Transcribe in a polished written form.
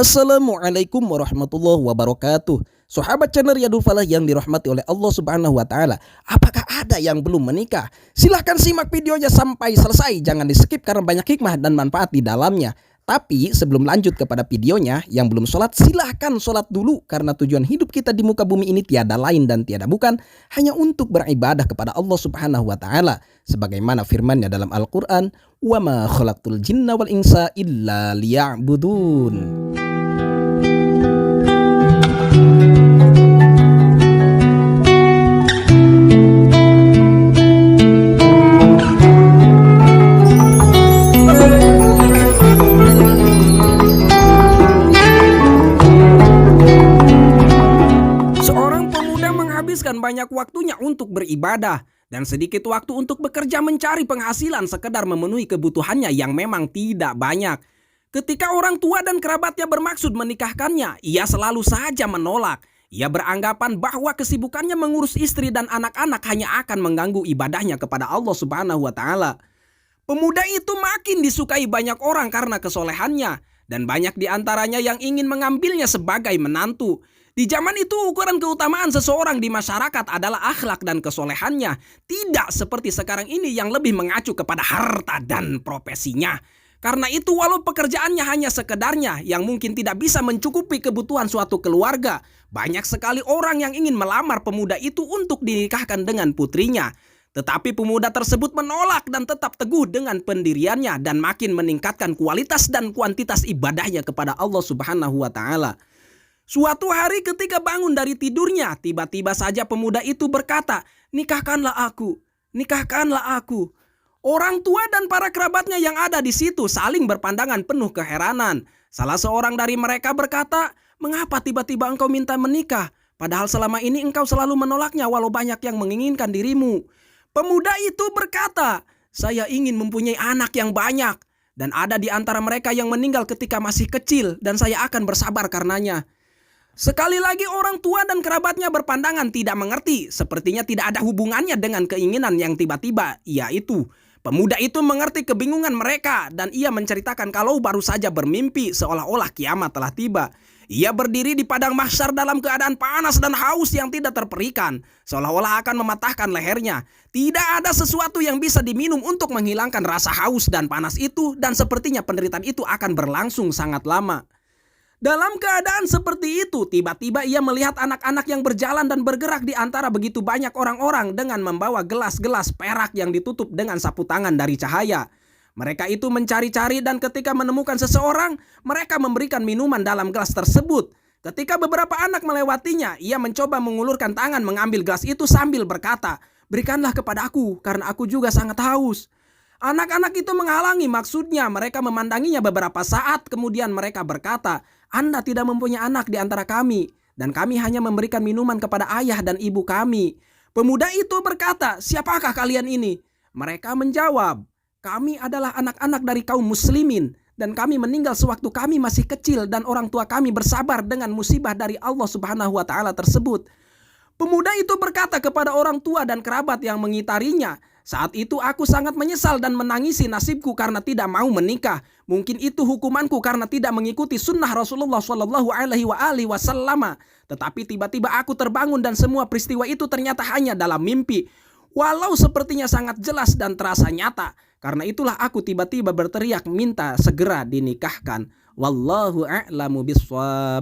Assalamualaikum warahmatullahi wabarakatuh. Sahabat channel Riyadul Falah yang dirahmati oleh Allah Subhanahu wa taala. Apakah ada yang belum menikah? Silahkan simak videonya sampai selesai. Jangan di-skip karena banyak hikmah dan manfaat di dalamnya. Tapi sebelum lanjut kepada videonya, yang belum sholat silahkan sholat dulu. Karena tujuan hidup kita di muka bumi ini tiada lain dan tiada bukan hanya untuk beribadah kepada Allah Subhanahu wa taala. Sebagaimana firman-Nya dalam Al-Qur'an, "Wa ma khalaqtul jinna wal insa illa liya'budun." Seorang pemuda menghabiskan banyak waktunya untuk beribadah dan sedikit waktu untuk bekerja mencari penghasilan sekedar memenuhi kebutuhannya yang memang tidak banyak. Ketika orang tua dan kerabatnya bermaksud menikahkannya, ia selalu saja menolak. Ia beranggapan bahwa kesibukannya mengurus istri dan anak-anak hanya akan mengganggu ibadahnya kepada Allah Subhanahu wa taala. Pemuda itu makin disukai banyak orang karena kesolehannya, dan banyak di antaranya yang ingin mengambilnya sebagai menantu. Di zaman itu ukuran keutamaan seseorang di masyarakat adalah akhlak dan kesolehannya, tidak seperti sekarang ini yang lebih mengacu kepada harta dan profesinya. Karena itu walau pekerjaannya hanya sekedarnya yang mungkin tidak bisa mencukupi kebutuhan suatu keluarga, banyak sekali orang yang ingin melamar pemuda itu untuk dinikahkan dengan putrinya. Tetapi pemuda tersebut menolak dan tetap teguh dengan pendiriannya dan makin meningkatkan kualitas dan kuantitas ibadahnya kepada Allah Subhanahu wa taala. Suatu hari ketika bangun dari tidurnya, tiba-tiba saja pemuda itu berkata, "Nikahkanlah aku, nikahkanlah aku." Orang tua dan para kerabatnya yang ada di situ saling berpandangan penuh keheranan. Salah seorang dari mereka berkata, "Mengapa tiba-tiba engkau minta menikah? Padahal selama ini engkau selalu menolaknya walau banyak yang menginginkan dirimu." Pemuda itu berkata, "Saya ingin mempunyai anak yang banyak. Dan ada di antara mereka yang meninggal ketika masih kecil dan saya akan bersabar karenanya." Sekali lagi orang tua dan kerabatnya berpandangan tidak mengerti. Sepertinya tidak ada hubungannya dengan keinginan yang tiba-tiba, yaitu pemuda itu mengerti kebingungan mereka dan ia menceritakan kalau baru saja bermimpi seolah-olah kiamat telah tiba. Ia berdiri di padang mahsyar dalam keadaan panas dan haus yang tidak terperikan, seolah-olah akan mematahkan lehernya. Tidak ada sesuatu yang bisa diminum untuk menghilangkan rasa haus dan panas itu, dan sepertinya penderitaan itu akan berlangsung sangat lama. Dalam keadaan seperti itu, tiba-tiba ia melihat anak-anak yang berjalan dan bergerak di antara begitu banyak orang-orang dengan membawa gelas-gelas perak yang ditutup dengan sapu tangan dari cahaya. Mereka itu mencari-cari dan ketika menemukan seseorang, mereka memberikan minuman dalam gelas tersebut. Ketika beberapa anak melewatinya, ia mencoba mengulurkan tangan mengambil gelas itu sambil berkata, "Berikanlah kepadaku karena aku juga sangat haus." Anak-anak itu menghalangi maksudnya. Mereka memandanginya beberapa saat, kemudian mereka berkata, "Anda tidak mempunyai anak di antara kami, dan kami hanya memberikan minuman kepada ayah dan ibu kami." Pemuda itu berkata, "Siapakah kalian ini?" Mereka menjawab, "Kami adalah anak-anak dari kaum muslimin, dan kami meninggal sewaktu kami masih kecil dan orang tua kami bersabar dengan musibah dari Allah Subhanahu wa taala tersebut." Pemuda itu berkata kepada orang tua dan kerabat yang mengitarinya, "Saat itu aku sangat menyesal dan menangisi nasibku karena tidak mau menikah. Mungkin itu hukumanku karena tidak mengikuti sunnah Rasulullah SAW. Tetapi tiba-tiba aku terbangun dan semua peristiwa itu ternyata hanya dalam mimpi. Walau sepertinya sangat jelas dan terasa nyata. Karena itulah aku tiba-tiba berteriak minta segera dinikahkan. Wallahu a'lamu bishawab."